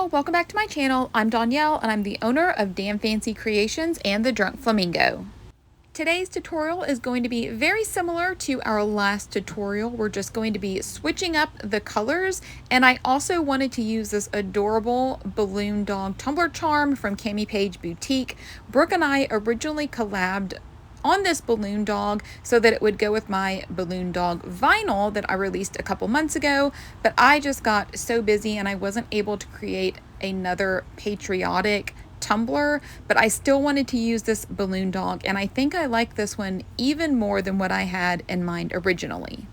y'all, welcome back to my channel. I'm Danielle and I'm the owner of Damn Fancy Creations and the Drunk Flamingo. Today's tutorial is going to be very similar to our last tutorial. We're just going to be switching up the colors, and I also wanted to use this adorable balloon dog tumbler charm from CamiPaige Boutique. Brooke and I originally collabed on this balloon dog so that it would go with my balloon dog vinyl that I released a couple months ago, but I just got so busy and I wasn't able to create another patriotic tumbler, but I still wanted to use this balloon dog, and I think I like this one even more than what I had in mind originally.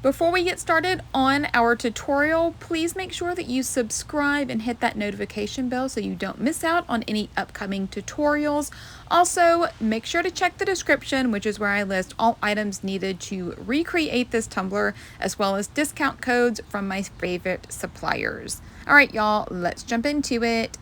Before we get started on our tutorial, please make sure that you subscribe and hit that notification bell so you don't miss out on any upcoming tutorials. Also, make sure to check the description, which is where I list all items needed to recreate this tumbler, as well as discount codes from my favorite suppliers. All right, y'all, let's jump into it.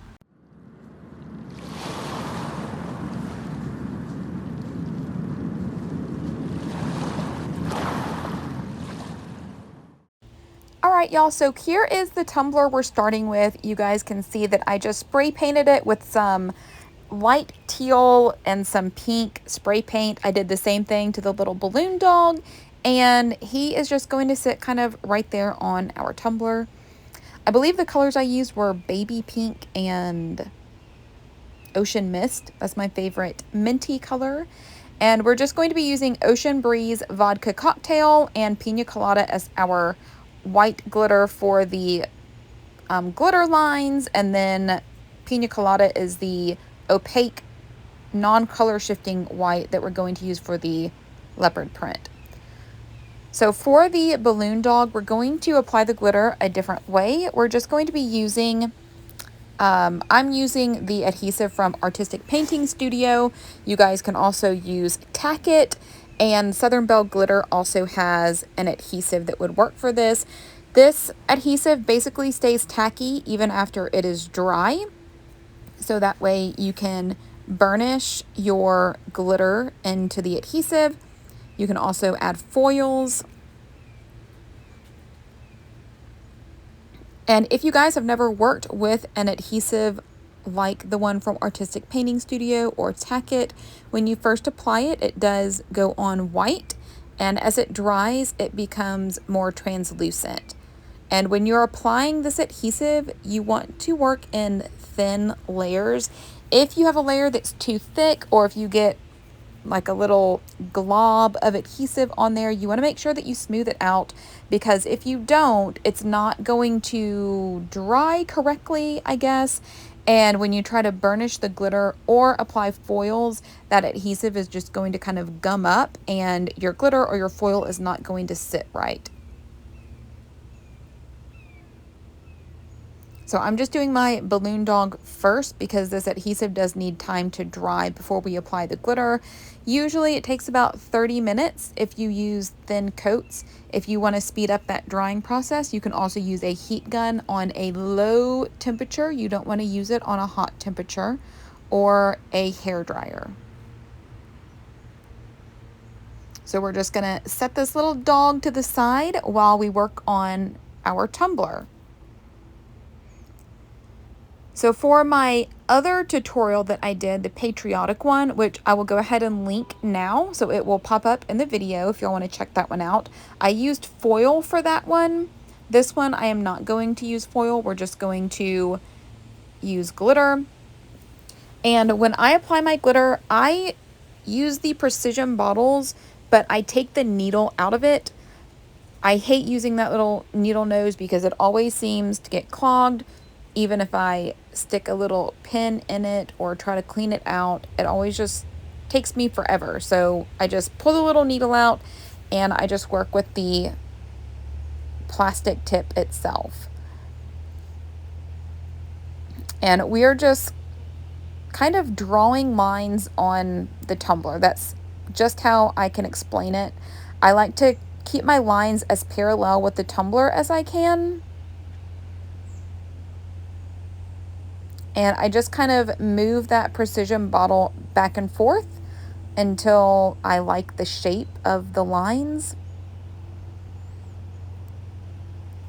Alright y'all, so here is the tumbler we're starting with. You guys can see that I just spray painted it with some light teal and some pink spray paint. I did the same thing to the little balloon dog, and he is just going to sit kind of right there on our tumbler. I believe the colors I used were baby pink and ocean mist. That's my favorite minty color. And we're just going to be using Ocean Breeze Vodka Cocktail and Pina Colada as our white glitter for the glitter lines, and then Pina Colada is the opaque non-color shifting white that we're going to use for the leopard print. So for the balloon dog, we're going to apply the glitter a different way. We're just going to be using I'm using the adhesive from Artistic Painting Studio. You guys can also use Tack It, and Southern Belle Glitter also has an adhesive that would work for this. This adhesive basically stays tacky even after it is dry, so that way you can burnish your glitter into the adhesive. You can also add foils. And if you guys have never worked with an adhesive like the one from Artistic Painting Studio or Tack It, when you first apply it, it does go on white, and as it dries, it becomes more translucent. And when you're applying this adhesive, you want to work in thin layers. If you have a layer that's too thick, or if you get like a little glob of adhesive on there, you want to make sure that you smooth it out, because if you don't, it's not going to dry correctly, I guess. And when you try to burnish the glitter or apply foils, that adhesive is just going to kind of gum up, and your glitter or your foil is not going to sit right. So I'm just doing my balloon dog first because this adhesive does need time to dry before we apply the glitter. Usually it takes about 30 minutes if you use thin coats. If you want to speed up that drying process, you can also use a heat gun on a low temperature. You don't want to use it on a hot temperature, or a hair dryer. So we're just going to set this little dog to the side while we work on our tumbler. So for my other tutorial that I did, the patriotic one, which I will go ahead and link now, so it will pop up in the video if y'all want to check that one out. I used foil for that one. This one I am not going to use foil. We're just going to use glitter. And when I apply my glitter, I use the precision bottles, but I take the needle out of it. I hate using that little needle nose because it always seems to get clogged. Even if I stick a little pin in it or try to clean it out, it always just takes me forever. So I just pull the little needle out and I just work with the plastic tip itself. And we are just kind of drawing lines on the tumbler. That's just how I can explain it. I like to keep my lines as parallel with the tumbler as I can. And I just kind of move that precision bottle back and forth until I like the shape of the lines.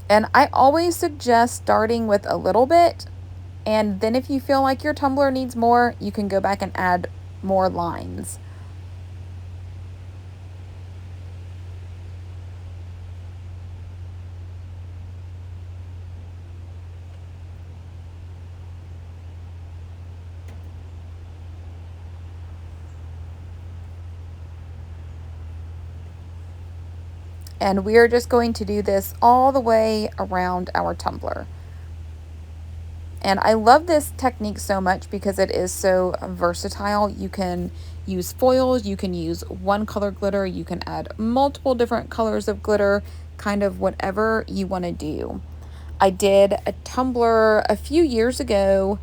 And I always suggest starting with a little bit And then if you feel like your tumbler needs more, you can go back and add more lines. And we are just going to do this all the way around our tumbler. And I love this technique so much because it is so versatile. You can use foils, you can use one color glitter, you can add multiple different colors of glitter, kind of whatever you want to do. I did a tumbler a few years ago,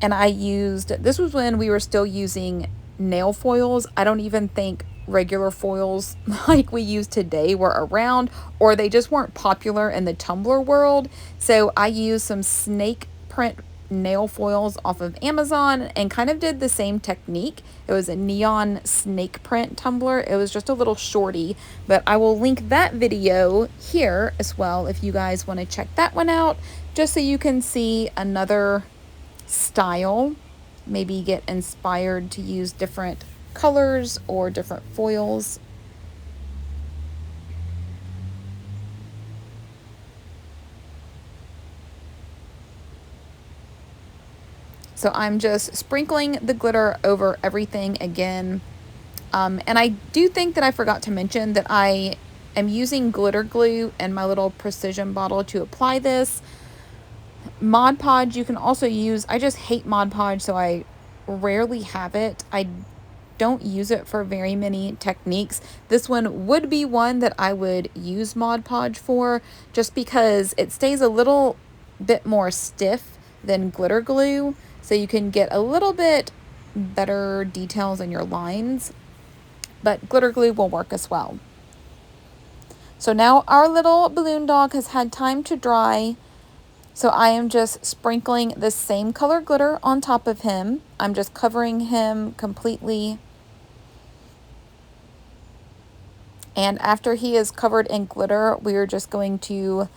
and I used, this was when we were still using nail foils. I don't even think regular foils like we use today were around, or they just weren't popular in the tumbler world. So I used some snake print nail foils off of Amazon and kind of did the same technique. It was a neon snake print tumbler. It was just a little shorty, but I will link that video here as well if you guys want to check that one out, just so you can see another style, maybe get inspired to use different colors or different foils. So I'm just sprinkling the glitter over everything again. And I do think that I forgot to mention that I am using glitter glue in my little precision bottle to apply this. Mod Podge you can also use. I just hate Mod Podge, so I rarely have it. I don't use it for very many techniques. This one would be one that I would use Mod Podge for, just because it stays a little bit more stiff than glitter glue, so you can get a little bit better details in your lines, but glitter glue will work as well. So now our little balloon dog has had time to dry. So I am just sprinkling the same color glitter on top of him. I'm just covering him completely. And after he is covered in glitter, we are just going to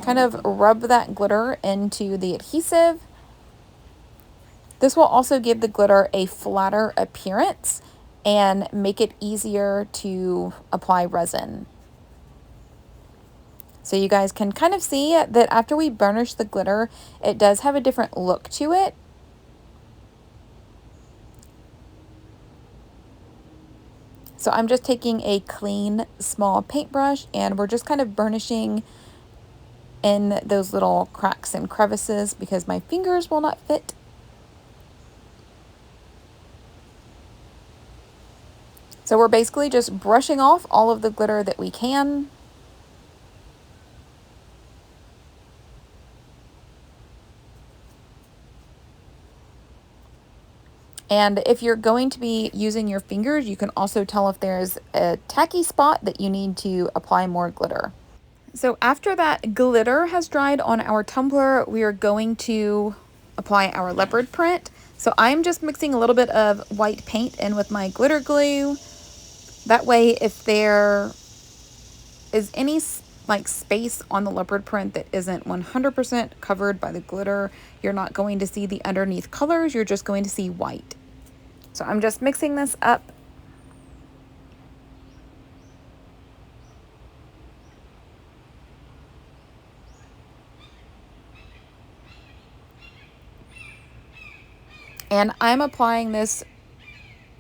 kind of rub that glitter into the adhesive. This will also give the glitter a flatter appearance and make it easier to apply resin. So you guys can kind of see that after we burnish the glitter, it does have a different look to it. So I'm just taking a clean, small paintbrush, and we're just kind of burnishing in those little cracks and crevices because my fingers will not fit. So we're basically just brushing off all of the glitter that we can. And if you're going to be using your fingers, you can also tell if there's a tacky spot that you need to apply more glitter. So after that glitter has dried on our tumbler, we are going to apply our leopard print. So I'm just mixing a little bit of white paint in with my glitter glue. That way, if there is any like space on the leopard print that isn't 100% covered by the glitter, you're not going to see the underneath colors, you're just going to see white. So I'm just mixing this up. And I'm applying this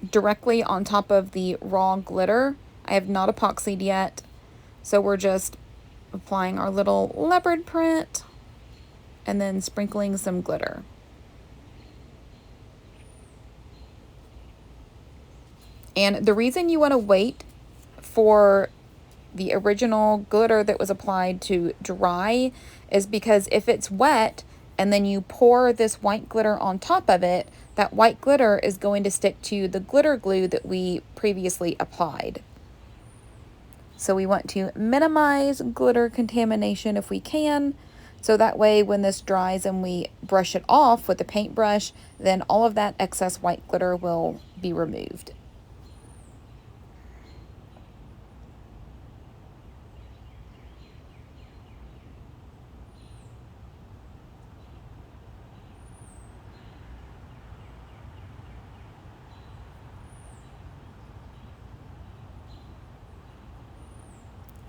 directly on top of the raw glitter. I have not epoxied yet. So we're just applying our little leopard print and then sprinkling some glitter. And the reason you want to wait for the original glitter that was applied to dry is because if it's wet and then you pour this white glitter on top of it, that white glitter is going to stick to the glitter glue that we previously applied. So we want to minimize glitter contamination if we can. So that way when this dries and we brush it off with a paintbrush, then all of that excess white glitter will be removed.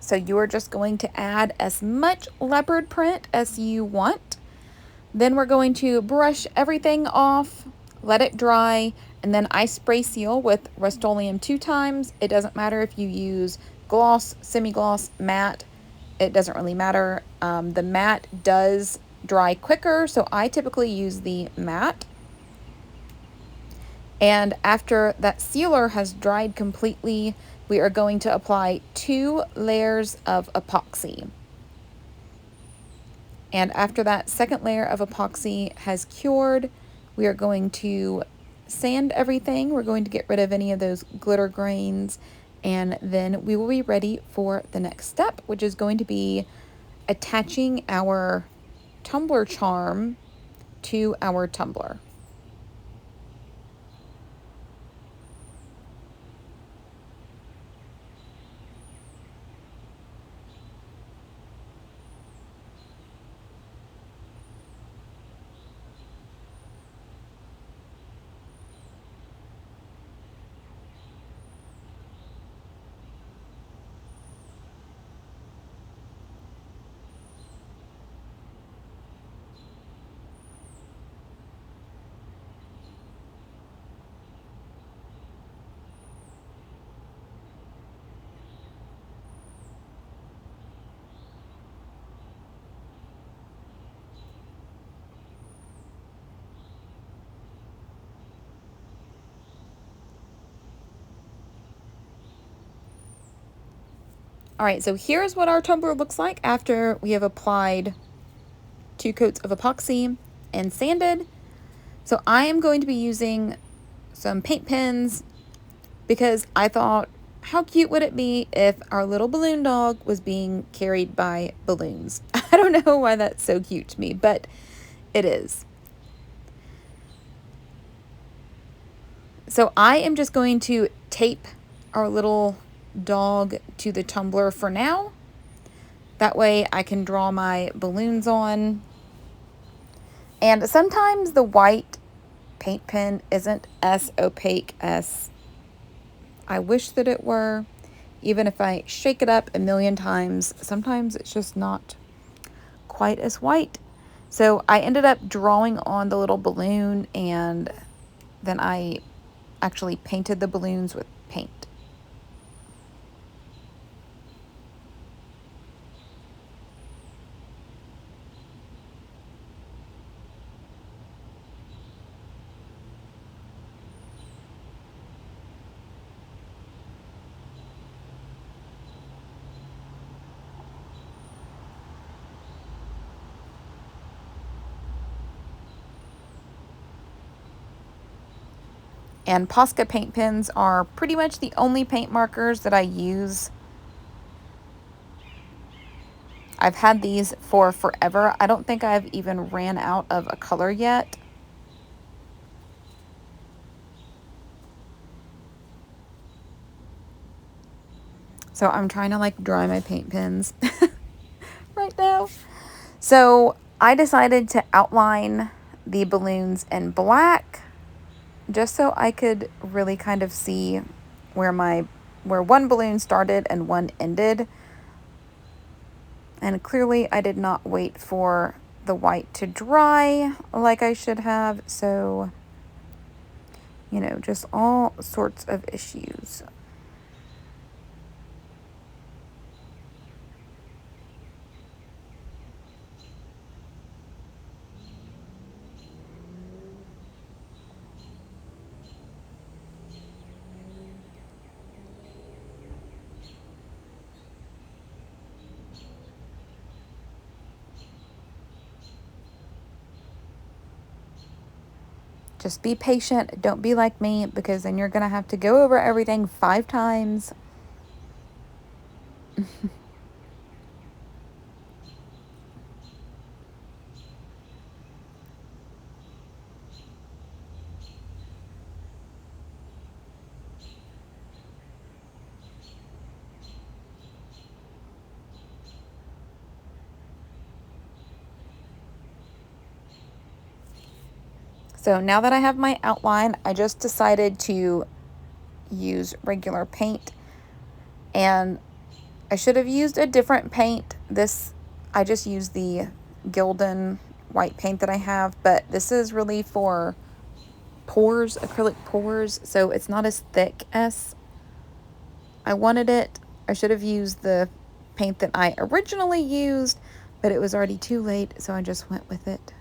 So you are just going to add as much leopard print as you want. Then we're going to brush everything off, let it dry, and then I spray seal with Rust-Oleum 2 times. It doesn't matter if you use gloss, semi-gloss, matte. It doesn't really matter. The matte does dry quicker, so I typically use the matte. And after that sealer has dried completely, we are going to apply 2 layers of epoxy. And after that second layer of epoxy has cured, we are going to sand everything. We're going to get rid of any of those glitter grains, and then we will be ready for the next step, which is going to be attaching our tumbler charm to our tumbler. All right, so here's what our tumbler looks like after we have applied 2 coats of epoxy and sanded. So I am going to be using some paint pens because I thought, how cute would it be if our little balloon dog was being carried by balloons? I don't know why that's so cute to me, but it is. So I am just going to tape our little dog to the tumbler for now. That way I can draw my balloons on. And sometimes the white paint pen isn't as opaque as I wish that it were. Even if I shake it up a million times, sometimes it's just not quite as white. So I ended up drawing on the little balloon, and then I actually painted the balloons with paint. And Posca paint pens are pretty much the only paint markers that I use. I've had these for forever. I don't think I've even ran out of a color yet. So I'm trying to like dry my paint pens right now. So I decided to outline the balloons in black just so I could really kind of see where one balloon started and one ended. And clearly I did not wait for the white to dry like I should have. So, you know, just all sorts of issues. Just be patient. Don't be like me, because then you're going to have to go over everything 5 times. So now that I have my outline, I just decided to use regular paint. And I should have used a different paint. I just used the Gildan white paint that I have, but this is really for pours, acrylic pours, so it's not as thick as I wanted it. I should have used the paint that I originally used, but it was already too late, so I just went with it.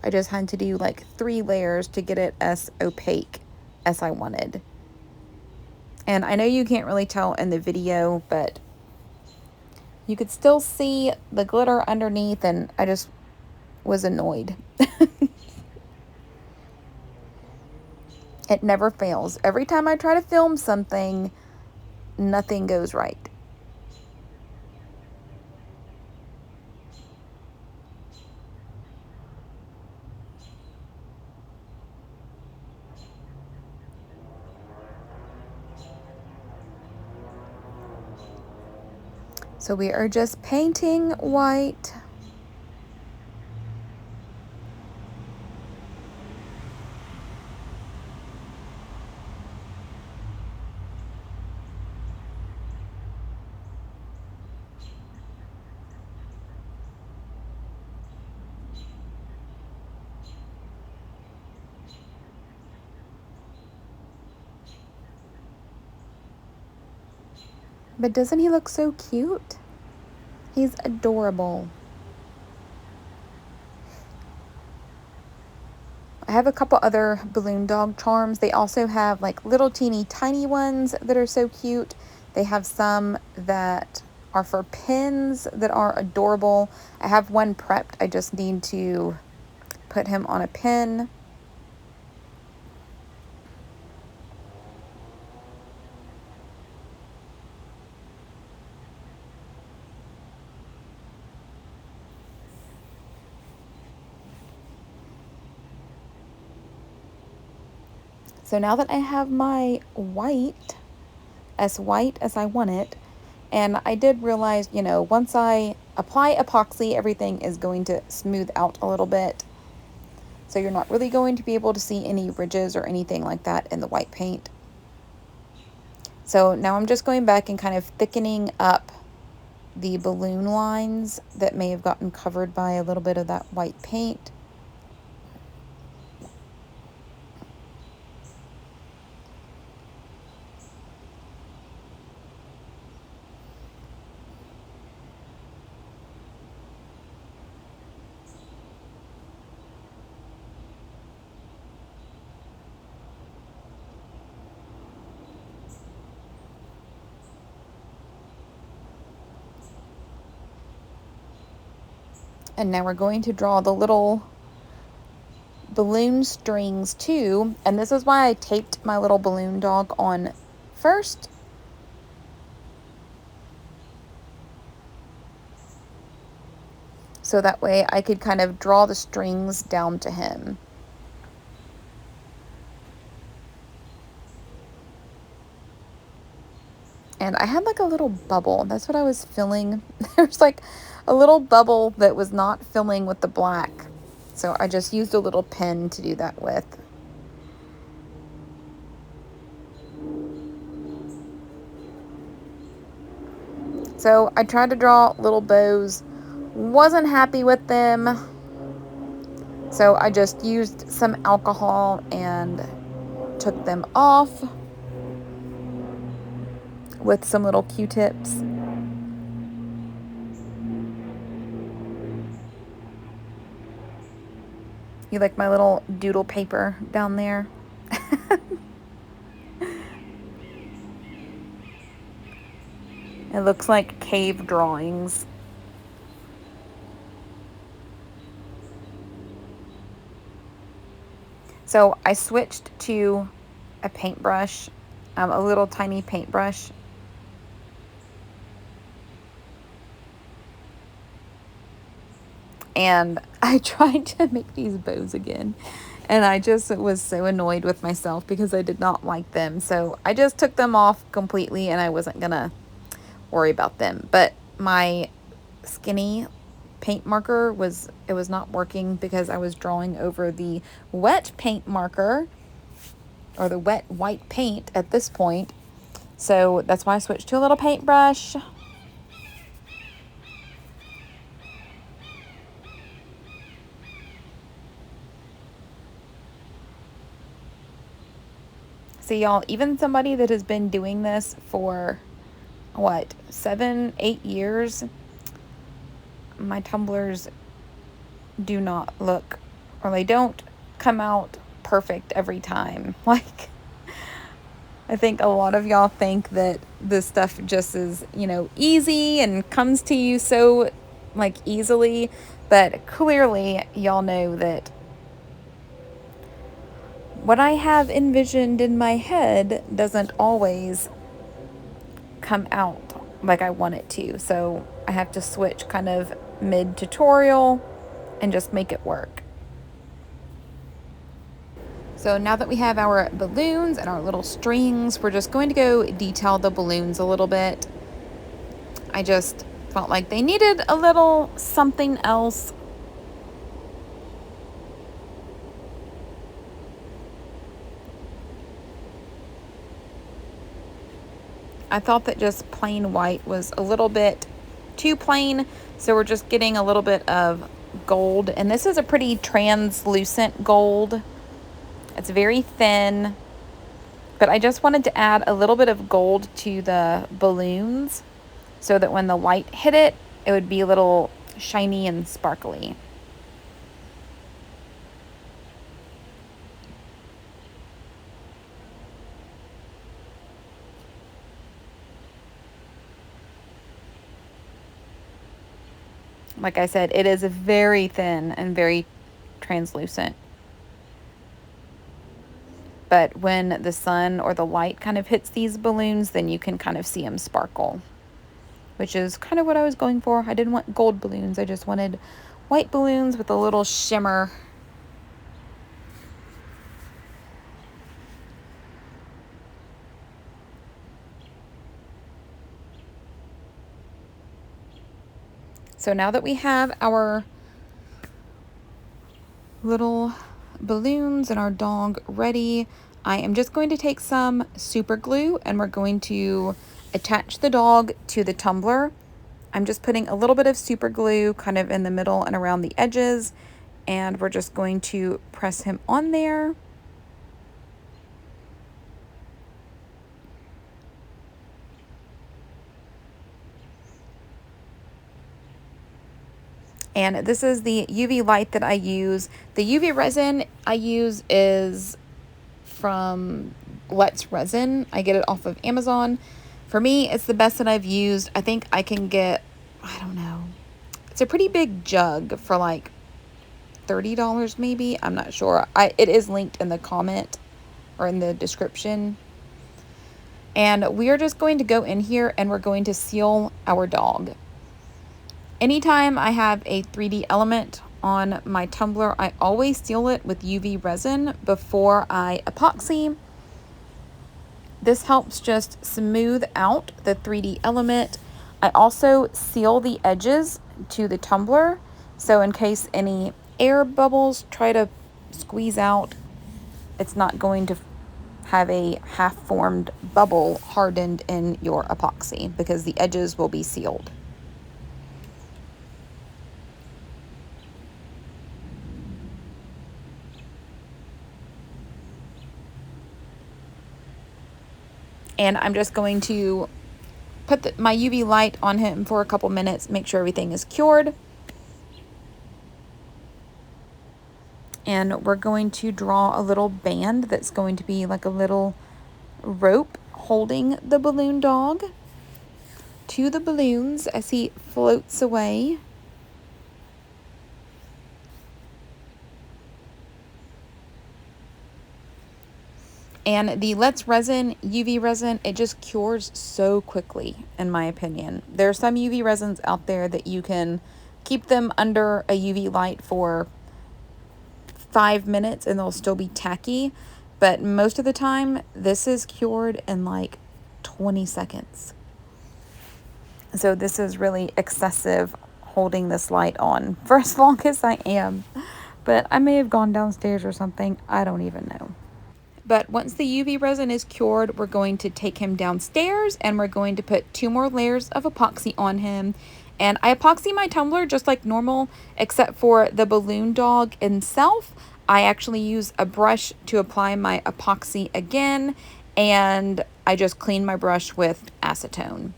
I just had to do like 3 layers to get it as opaque as I wanted. And I know you can't really tell in the video, but you could still see the glitter underneath, and I just was annoyed. It never fails. Every time I try to film something, nothing goes right. So we are just painting white. But doesn't he look so cute? He's adorable. I have a couple other balloon dog charms. They also have like little teeny tiny ones that are so cute. They have some that are for pins that are adorable. I have one prepped. I just need to put him on a pin. So now that I have my white as I want it, and I did realize, you know, once I apply epoxy, everything is going to smooth out a little bit. So you're not really going to be able to see any ridges or anything like that in the white paint. So now I'm just going back and kind of thickening up the balloon lines that may have gotten covered by a little bit of that white paint. And now we're going to draw the little balloon strings too. And this is why I taped my little balloon dog on first. So that way I could kind of draw the strings down to him. And I had like a little bubble. That's what I was filling. There's like a little bubble that was not filling with the black. So I just used a little pen to do that with. So I tried to draw little bows. Wasn't happy with them. So I just used some alcohol and took them off with some little Q-tips. You like my little doodle paper down there? It looks like cave drawings. So I switched to a paintbrush, a little tiny paintbrush. And I tried to make these bows again. And I just was so annoyed with myself because I did not like them. So I just took them off completely and I wasn't gonna worry about them. But my skinny paint marker was not working because I was drawing over the wet paint marker, or the wet white paint at this point. So that's why I switched to a little paintbrush. honestly, y'all, even somebody that has been doing this for, what, 7, 8 years, my tumblers do not look, or they don't come out perfect every time. Like, I think a lot of y'all think that this stuff just is, you know, easy and comes to you so, like, easily, but clearly y'all know that what I have envisioned in my head doesn't always come out like I want it to. So I have to switch kind of mid-tutorial and just make it work. So now that we have our balloons and our little strings, we're just going to go detail the balloons a little bit. I just felt like they needed a little something else. I thought that just plain white was a little bit too plain, so we're just getting a little bit of gold. And this is a pretty translucent gold. It's very thin, but I just wanted to add a little bit of gold to the balloons so that when the light hit it, it would be a little shiny and sparkly. Like I said, it is very thin and very translucent. But when the sun or the light kind of hits these balloons, then you can kind of see them sparkle, which is kind of what I was going for. I didn't want gold balloons. I just wanted white balloons with a little shimmer. So now that we have our little balloons and our dog ready, I am just going to take some super glue and we're going to attach the dog to the tumbler. I'm just putting a little bit of super glue kind of in the middle and around the edges, and we're just going to press him on there. And this is the UV light that I use. The UV resin I use is from Let's Resin. I get it off of Amazon. For me, it's the best that I've used. I think I can get, I don't know, it's a pretty big jug for like $30 maybe. I'm not sure. It is linked in the comment or in the description. And we are just going to go in here and we're going to seal our dog. Anytime I have a 3D element on my tumbler, I always seal it with UV resin before I epoxy. This helps just smooth out the 3D element. I also seal the edges to the tumbler, so in case any air bubbles try to squeeze out, it's not going to have a half-formed bubble hardened in your epoxy because the edges will be sealed. And I'm just going to put my UV light on him for a couple minutes, make sure everything is cured. And we're going to draw a little band that's going to be like a little rope holding the balloon dog to the balloons as he floats away. And the Let's Resin UV resin, it just cures so quickly, in my opinion. There are some UV resins out there that you can keep them under a UV light for 5 minutes and they'll still be tacky. But most of the time, this is cured in like 20 seconds. So this is really excessive holding this light on for as long as I am. But I may have gone downstairs or something. I don't even know. But once the UV resin is cured, we're going to take him downstairs and we're going to put 2 more layers of epoxy on him. And I epoxy my tumbler just like normal, except for the balloon dog itself. I actually use a brush to apply my epoxy again. and I just cleaned my brush with acetone.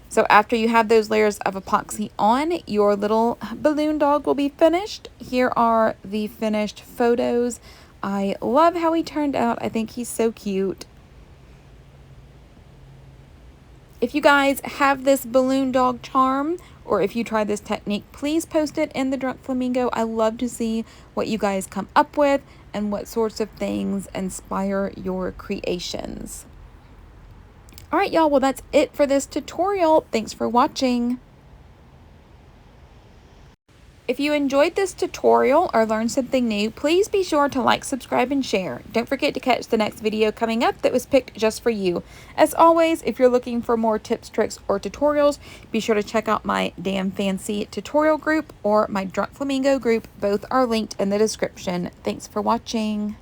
So after you have those layers of epoxy on, your little balloon dog will be finished. Here are the finished photos. I love how he turned out. I think he's so cute. If you guys have this balloon dog charm, or if you try this technique, please post it in the Drunk Flamingo. I love to see what you guys come up with and what sorts of things inspire your creations. All right, y'all, well, that's it for this tutorial. Thanks for watching. If you enjoyed this tutorial or learned something new, please be sure to like, subscribe, and share. Don't forget to catch the next video coming up that was picked just for you. As always, if you're looking for more tips, tricks, or tutorials, be sure to check out my Damn Fancy tutorial group or my Drunk Flamingo group. Both are linked in the description. Thanks for watching.